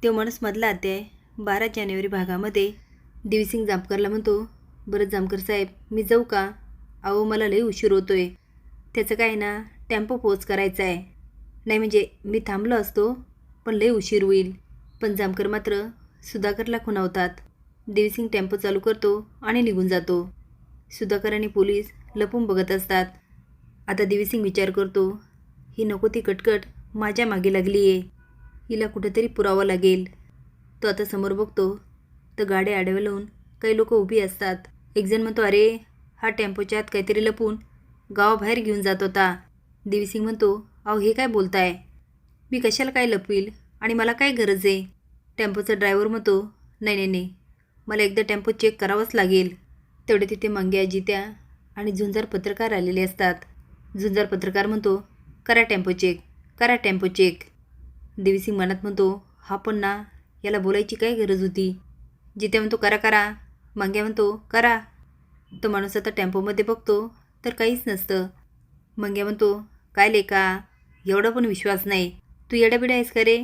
तो माणूस मधला अध्याय 12 जानेवारी भागामध्ये देवीसिंग जामकरला म्हणतो, बरं जामकर साहेब मी जाऊ का? अहो मला लई उशीर होतोय. त्याचं काय ना टेम्पो पोच करायचा आहे. नाही म्हणजे मी थांबलो असतो पण लई उशीर होईल. पण जामकर मात्र सुधाकरला खुणावतात. देवीसिंग टेम्पो चालू करतो आणि निघून जातो. सुधाकर आणि पोलीस लपून बघत असतात. आता देवीसिंग विचार करतो, ही नको ती कटकट माझ्या मागे लागली आहे. हिला कुठेतरी पुरावा लागेल. तो आता समोर बघतो तर गाड्या आडव्या लावून काही लोक उभी असतात. एक जण म्हणतो, अरे हा टेम्पोच्या आत काहीतरी लपून गावाबाहेर घेऊन जात होता. देवीसिंग म्हणतो, अहो हे काय बोलताय? मी कशाला काय लपवील आणि मला काय गरज आहे? टेम्पोचा ड्रायव्हर म्हणतो, नाही नाही नाही, मला एकदा टेम्पो चेक करावाच लागेल. तेवढे तिथे मंग्या जित्या आणि झुंजार पत्रकार आलेले असतात. झुंजार पत्रकार म्हणतो, करा टेम्पो चेक, करा टेम्पो चेक. देवीसिंग मनात म्हणतो, हा पण ना, याला बोलायची काय गरज होती? जित्या म्हणतो, करा करा. मंग्या म्हणतो, करा. तो माणूस आता टेम्पोमध्ये बघतो तर काहीच नसतं. मंग्या म्हणतो, काय लेका, एवढा पण विश्वास नाही. तू येडाबिडा आहेस का रे?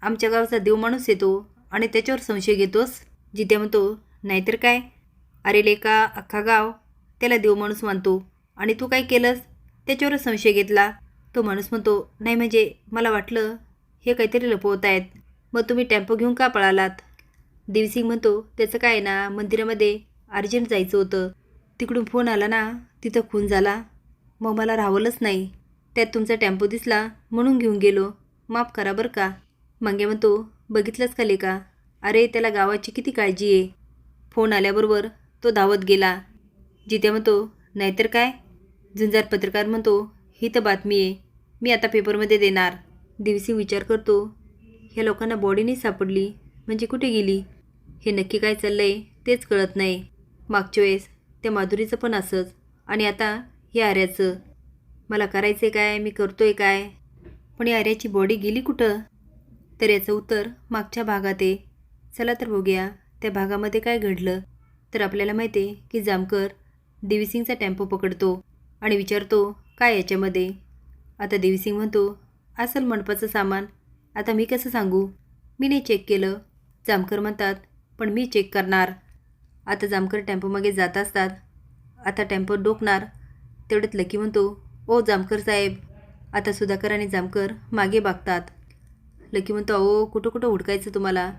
आमच्या गावचा देव माणूस येतो आणि त्याच्यावर संशय घेतोस? जित्या म्हणतो, नाहीतर काय. अरे लेका, अख्खा गाव त्याला देव माणूस मानतो आणि तू काय केलंस? त्याच्यावरच संशय घेतला. तो माणूस म्हणतो, नाही म्हणजे मला वाटलं हे काहीतरी लपवत आहेत. मग तुम्ही टेम्पो घेऊन का पळालात? देवीसिंग म्हणतो, त्याचं काय ना, मंदिरामध्ये अर्जंट जायचं होतं. तिकडून फोन आला ना, तिथं खून झाला. मग मला राहवलंच नाही. त्यात तुमचा टेम्पो दिसला म्हणून घेऊन गेलो. माफ करा बरं का. मंग्या म्हणतो, बघितलंच का लेका, अरे त्याला गावाची किती काळजी आहे. फोन आल्याबरोबर तो धावत गेला. जित्या म्हणतो, नाहीतर काय. झुंजार पत्रकार म्हणतो, ही तर बातमी आहे, मी आता पेपरमध्ये देणार. देवीसिंग विचार करतो, ह्या लोकांना बॉडी नाही सापडली म्हणजे कुठे गेली? हे नक्की काय चाललंय तेच कळत नाही. मागच्या वेळेस त्या माधुरीचं पण असंच आणि आता हे आर्याचं. मला करायचं काय, मी करतोय काय? पण या आर्याची बॉडी गेली कुठं? तर याचं उत्तर मागच्या भागात आहे. चला तर बघूया त्या भागामध्ये काय घडलं. तर आपल्याला माहिती आहे की जामकर देवीसिंगचा टेम्पो पकडतो आणि विचारतो, काय याच्यामध्ये? आता देवीसिंग म्हणतो, असेल मंडपाचं सामान. आता मी कसं सांगू, मी नाही चेक केलं. जामकर म्हणतात, पण मी चेक करणार. आता जामकर टेम्पोमागे जात असतात. आता टेम्पो डोकणार. तेवढ्यात लकी म्हणतो, ओ जामकर साहेब. आता सुधाकर आणि जामकर मागे बघतात. लकी म्हणतो, अहो कुठं कुठं हुडकायचं तुम्हाला?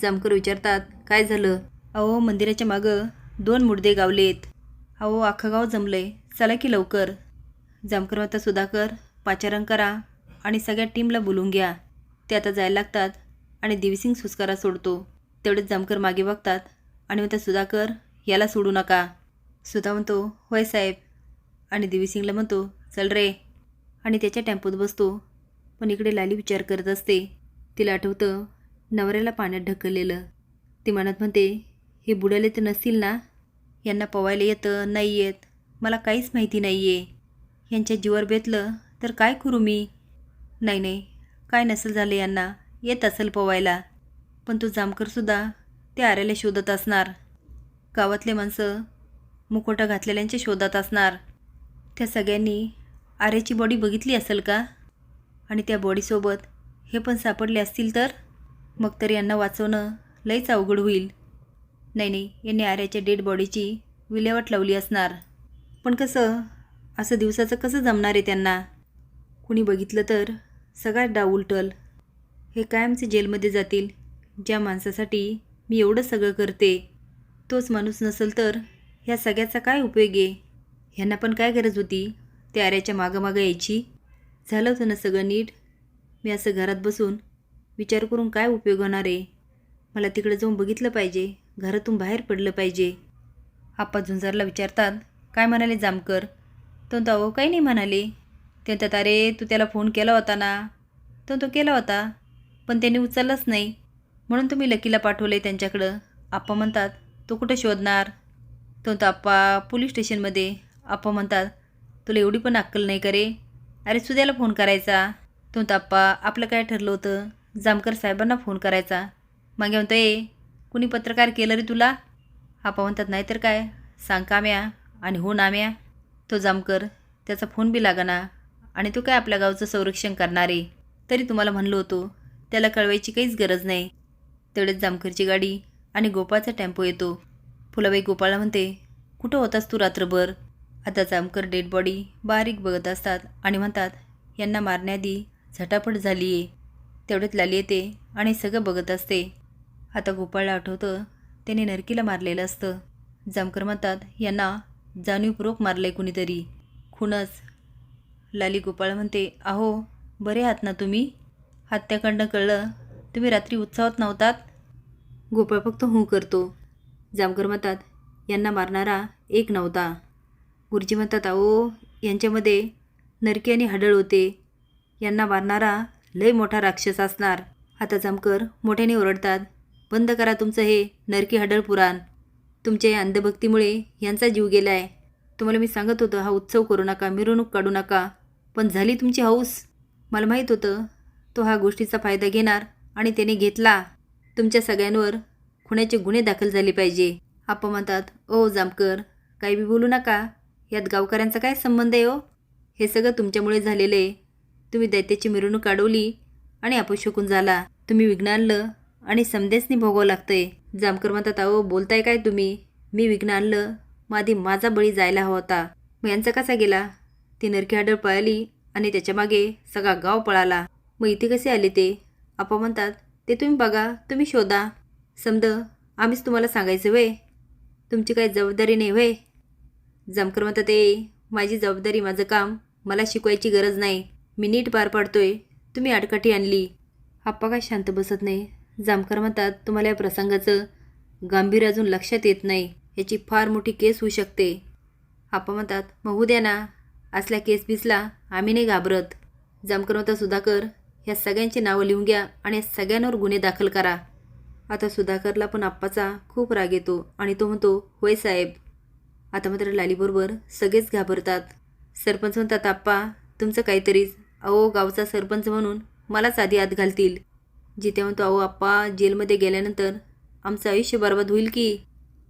जामकर विचारतात, काय झालं? अहो मंदिराच्या मागं 2 मुडदे गावलेत. अहो अख्खं गाव जमलंय, चला की लवकर. जामकर म्हणतात, सुधाकर पाचारण करा आणि सगळ्या टीमला बोलून घ्या. ते आता जायला लागतात आणि देवीसिंग सुस्कारा सोडतो. तेवढेच जामकर मागे बघतात आणि म्हणतात, सुधाकर याला सोडू नका. सुधा म्हणतो, होय साहेब. आणि देवीसिंगला म्हणतो, चल रे. आणि त्याच्या टेम्पोत बसतो. पण इकडे लाली विचार करत असते. तिला आठवतं नवऱ्याला पाण्यात ढकललेलं. ती मनात म्हणते, हे बुडाले तर नसतील ना? यांना पवायला येतं नाही येत मला काहीच माहिती नाही आहे. यांच्या जीवावर बेतलं तर काय करू मी? नाही नाही, काय नसेल झालं यांना, येत असेल पोवायला. पण तो जामकरसुद्धा त्या आऱ्याला शोधत असणार. गावातले माणसं मुखोटा घातलेल्यांच्या शोधात असणार. त्या सगळ्यांनी आऱ्याची बॉडी बघितली असेल का? आणि त्या बॉडीसोबत हे पण सापडले असतील तर? मग तर यांना वाचवणं लईच अवघड होईल. नाही नाही, यांनी आऱ्याच्या डेड बॉडीची विल्हेवाट लावली असणार. पण कसं? असं दिवसाचं कसं जमणार आहे त्यांना? कुणी बघितलं तर सगळ्यात डाव उलटल. हे कायमचे जेलमध्ये जातील. ज्या माणसासाठी मी एवढं सगळं करते तोच माणूस नसेल तर ह्या सगळ्याचा काय उपयोग आहे? ह्यांना पण काय गरज होती त्या आऱ्याच्या मागं यायची? झालं होतं ना सगळं नीट. मी असं घरात बसून विचार करून काय उपयोग होणार आहे? मला तिकडे जाऊन बघितलं पाहिजे, घरातून बाहेर पडलं पाहिजे. आप्पा झुंजारला विचारतात, काय म्हणाले जामकर? तो अहो काही नाही म्हणाले. ते म्हणतात, अरे तू त्याला फोन केला होता ना? तो केला होता पण त्याने उचललाच नाही, म्हणून तुम्ही लकीला पाठवलं आहे त्यांच्याकडं. आप्पा म्हणतात, तो कुठं शोधणार? तो आप्पा पोलीस स्टेशनमध्ये. आप्पा म्हणतात, तुला एवढी पण अक्कल नाही का रे? अरे सुद्याला फोन करायचा. तो आप्पा आपलं काय ठरलं होतं? जामकर साहेबांना फोन करायचा. मागे म्हणतो, कुणी पत्रकार केलं रे तुला? आप्पा म्हणतात, नाहीतर काय, सांग काम्या आणि हो नाम्या. तो जामकर त्याचा फोन बी लागना आणि तो काय आपल्या गावचं संरक्षण करणार आहे. तरी तुम्हाला म्हणलो होतो त्याला कळवायची काहीच गरज नाही. तेवढ्यात जामकरची गाडी आणि गोपाळचा टेम्पो येतो. फुलाबाई गोपाळला म्हणते, कुठं होतास तू रात्रभर? आता जामकर डेड बॉडी बारीक बघत असतात आणि म्हणतात, यांना मारण्याआधी झटापट झाली आहे. तेवढ्यात लाली येते आणि सगळं बघत असते. आता गोपाळला आठवतं त्याने नरकीला मारलेलं असतं. जामकर म्हणतात, यांना जाणीवपूर्वक मारलं आहे कुणीतरी, खूनच. लाली गोपाळ म्हणते, अहो बरे आहात ना तुम्ही? हत्याकांड कळलं, तुम्ही रात्री उत्साहात नव्हतात? गोपाळ फक्त हू करतो. जामकर म्हणतात, यांना मारणारा एक नव्हता. गुरुजी म्हणतात, अहो यांच्यामध्ये नरकी आणि हडळ होते. यांना मारणारा लय मोठा राक्षस असणार. आता जामकर मोठ्याने ओरडतात, बंद करा तुमचं हे नरकी हडळ पुराण. तुमच्या या अंधभक्तीमुळे यांचा जीव गेला आहे. तुम्हाला मी सांगत होतं हा उत्सव करू नका, मिरवणूक काढू नका, पण झाली तुमची हौस. मला माहीत होतं तो हा गोष्टीचा फायदा घेणार आणि त्याने घेतला. तुमच्या सगळ्यांवर खुनाचे गुन्हे दाखल झाले पाहिजे. आप्पा म्हणतात, ओ जामकर काही बी बोलू नका, यात गावकऱ्यांचा काय संबंध आहे हो? हे सगळं तुमच्यामुळे झालेलं आहे. तुम्ही दैत्याची मिरवणूक अडवली आणि अपशकून झाला. तुम्ही विघ्न आणलं आणि समदेसनी भोगावं लागतंय. जामकर म्हणतात, अहो बोलताय काय तुम्ही? मी विघ्न आणलं, मादी माझा बळी जायला हवा होता. मग यांचा कसा गेला? ती नरकी हडळ पळाली आणि त्याच्या मागे सगळा गाव पळाला. मग इथे कसे आले ते? आप्पा म्हणतात, ते तुम्ही बघा, तुम्ही शोधा. समद आम्हीच तुम्हाला सांगायचं व्हय? तुमची काही जबाबदारी नाही व्हय? जामकर म्हणतात, माझी जबाबदारी, माझं काम मला शिकवायची गरज नाही. मी नीट पार पाडतोय. तुम्ही आडकाठी आणली. आप्पा काय शांत बसत नाही. जामकर म्हणतात, तुम्हाला या प्रसंगाचं गांभीर्य अजून लक्षात येत नाही. याची फार मोठी केस होऊ शकते. आप्पा म्हणतात, मग होऊ द्या ना. असल्या केस बिसला आम्ही नाही घाबरत. जामकर म्हणतात, सुधाकर ह्या सगळ्यांची नावं लिहून घ्या आणि या सगळ्यांवर गुन्हे दाखल करा. आता सुधाकरला पण आप्पाचा खूप राग येतो आणि तो म्हणतो, होय साहेब. आता मात्र लालीबरोबर सगळेच घाबरतात. सरपंच म्हणतात, आप्पा तुमचं काहीतरीच. अहो गावचा सरपंच म्हणून मलाच आधी आत घालतील. जिथे म्हणतो, अहो आप्पा जेलमध्ये गेल्यानंतर आमचं आयुष्य बरबाद होईल की.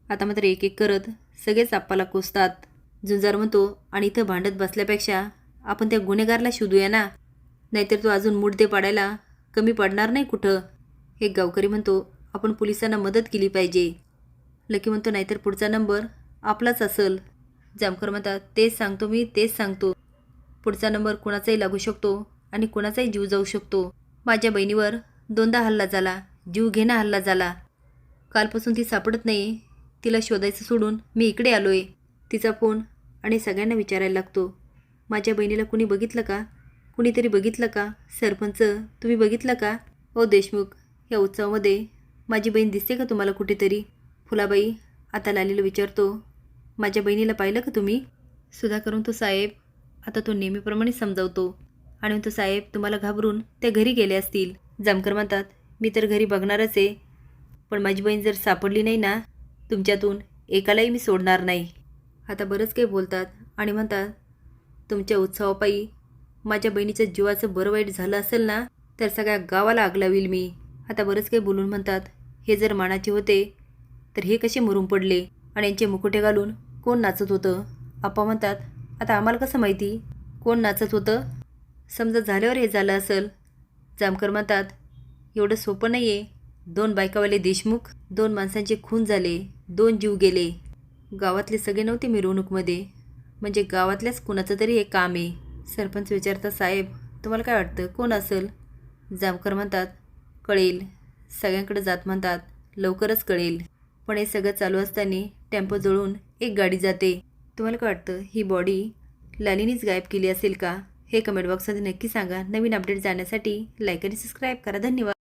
आता मात्र एक एक करत सगळेच आप्पाला कोसतात. झुंजार म्हणतो, आणि इथं भांडत बसल्यापेक्षा आपण त्या गुन्हेगारला शोधूया ना, नाहीतर तो अजून मुडदे पाडायला कमी पडणार नाही कुठं. एक गावकरी म्हणतो, आपण पोलिसांना मदत केली पाहिजे. लकी म्हणतो, नाहीतर पुढचा नंबर आपलाच असेल. जामकर म्हणतात, तेच सांगतो मी, तेच सांगतो. पुढचा नंबर कुणाचाही लागू शकतो आणि कुणाचाही जीव जाऊ शकतो. माझ्या बहिणीवर 2दा हल्ला झाला, जीव घेणा हल्ला झाला. कालपासून ती सापडत नाही. तिला शोधायचं सोडून मी इकडे आलो आहे. तिचा फोन आणि सगळ्यांना विचारायला लागतो, माझ्या बहिणीला कुणी बघितलं का? कुणीतरी बघितलं का? सरपंच तुम्ही बघितलं का? ओ देशमुख, या उत्सवामध्ये माझी बहीण दिसते का तुम्हाला कुठेतरी? फुलाबाई आता लालीला विचारतो, माझ्या बहिणीला पाहिलं का तुम्ही? सुधाकरून तो साहेब. आता तो नेहमीप्रमाणे समजावतो आणि म्हणतो, साहेब तुम्हाला घाबरून त्या घरी गेले असतील. जामकर म्हणतात, मी तर घरी बघणारच आहे, पण माझी बहीण जर सापडली नाही ना, तुमच्यातून एकालाही मी सोडणार नाही. आता बरंच काही बोलतात आणि म्हणतात, तुमच्या उत्सवापायी माझ्या बहिणीच्या जीवाचं बरं वाईट झालं असेल ना, तर सगळ्या गावाला आग लावील मी. आता बरंच काही बोलून म्हणतात, हे जर मानाचे होते तर हे कसे मरून पडले आणि यांचे मुकुटे घालून कोण नाचत होतं? आप्पा म्हणतात, आता आम्हाला कसं माहिती कोण नाचत होतं? समजा झाल्यावर हे झालं असेल. जामकर म्हणतात, एवढं सोपं नाही आहे. 2 बायकावाले देशमुख, 2 माणसांचे खून झाले, 2 जीव गेले. गावातले सगळे नव्हते मिरवणूकमध्ये, म्हणजे गावातल्याच कुणाचं तरी हे काम आहे. सरपंच विचारतात, साहेब तुम्हाला काय वाटतं कोण असेल? जामकर म्हणतात, कळेल. सगळ्यांकडे जात म्हणतात, लवकरच कळेल. पण हे सगळं चालू असताना टेम्पो जळून एक गाडी जाते. तुम्हाला काय वाटतं ही बॉडी लालीनीच गायब केली असेल का? हे कमेंट बॉक्समध्ये नक्की सांगा. नवीन अपडेट जाण्यासाठी लाईक आणि सबस्क्राईब करा. धन्यवाद.